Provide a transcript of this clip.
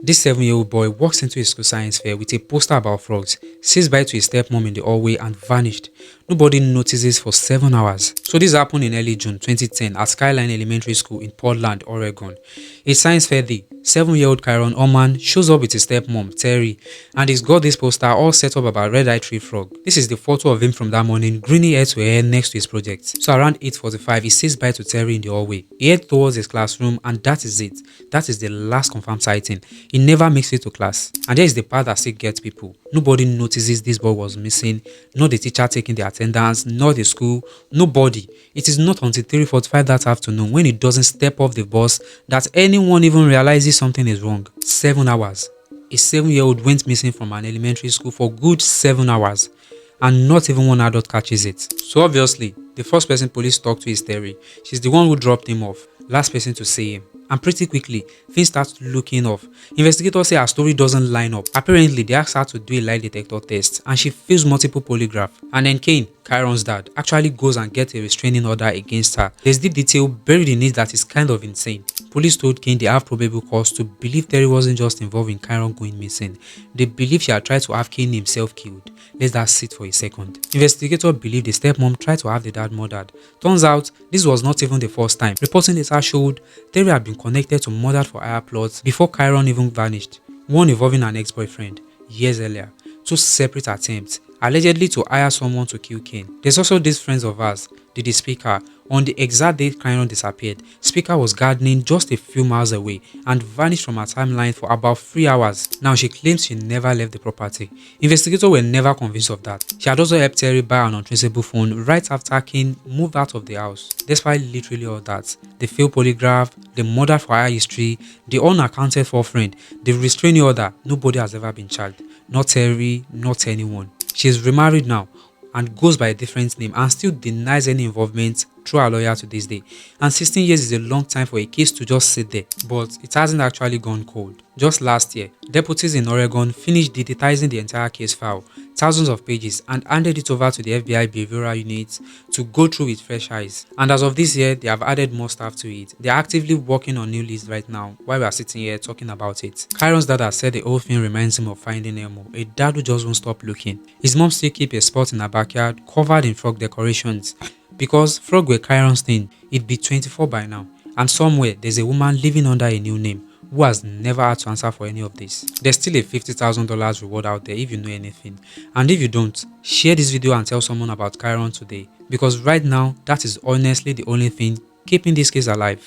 This 7-year-old boy walks into a school science fair with a poster about frogs, says bye to his stepmom in the hallway and vanished. Nobody notices for 7 hours. So this happened in early June 2010 at Skyline Elementary School in Portland, Oregon. A science fair day, 7-year-old Kyron Horman shows up with his stepmom, Terri, and he's got this poster all set up about red-eyed tree frog. This is the photo of him from that morning, grinning ear to ear next to his project. So around 8:45, he says bye to Terri in the hallway. He heads towards his classroom, and that is it. That is the last confirmed sighting. He never makes it to class. And there is the part that still gets people. Nobody notices this boy was missing, not the teacher taking the attendance, not the school, nobody. It is not until 3:45 that afternoon, when he doesn't step off the bus, that anyone even realizes something is wrong. 7 hours. A 7-year-old went missing from an elementary school for good 7 hours, and not even one adult catches it. So obviously, the first person police talk to is Terri. She's the one who dropped him off, last person to see him. And pretty quickly, things start looking off. Investigators say her story doesn't line up. Apparently, they asked her to do a lie detector test, and she fails multiple polygraphs. And then Kane, Kyron's dad, actually goes and gets a restraining order against her. There's deep detail buried in it that is kind of insane. Police told Kane they have probable cause to believe Terri wasn't just involved in Kyron going missing. They believe she had tried to have Kane himself killed. Let that sit for a second. Investigators believe the stepmom tried to have the dad murdered. Turns out, this was not even the first time. Reporting later showed Terri had been connected to murder for hire plots before Kyron even vanished. One involving an ex-boyfriend years earlier. 2 separate attempts, allegedly to hire someone to kill Kane. There's also these friends of ours, the speaker. On the exact date Kyron disappeared, Speaker was gardening just a few miles away and vanished from her timeline for about 3 hours. Now she claims she never left the property. Investigators were never convinced of that. She had also helped Terri buy an untraceable phone right after Kane moved out of the house. Despite literally all that, the failed polygraph, the murder for hire history, the unaccounted for friend, the restraining order, nobody has ever been charged. Not Terri, not anyone. She is remarried now and goes by a different name and still denies any involvement through her lawyer to this day. And 16 years is a long time for a case to just sit there, but it hasn't actually gone cold. Just last year, deputies in Oregon finished digitizing the entire case file, thousands of pages, and handed it over to the FBI behavioral unit to go through with fresh eyes. And as of this year, they have added more stuff to it. They are actively working on new lists right now while we are sitting here talking about it. Kyron's dad has said the whole thing reminds him of Finding Nemo, a dad who just won't stop looking. His mom still keeps a spot in her backyard covered in frog decorations. Because frog were Kyron's thing, it'd be 24 by now. And somewhere, there's a woman living under a new name who has never had to answer for any of this. There's still a $50,000 reward out there if you know anything. And if you don't, share this video and tell someone about Kyron today. Because right now, that is honestly the only thing keeping this case alive.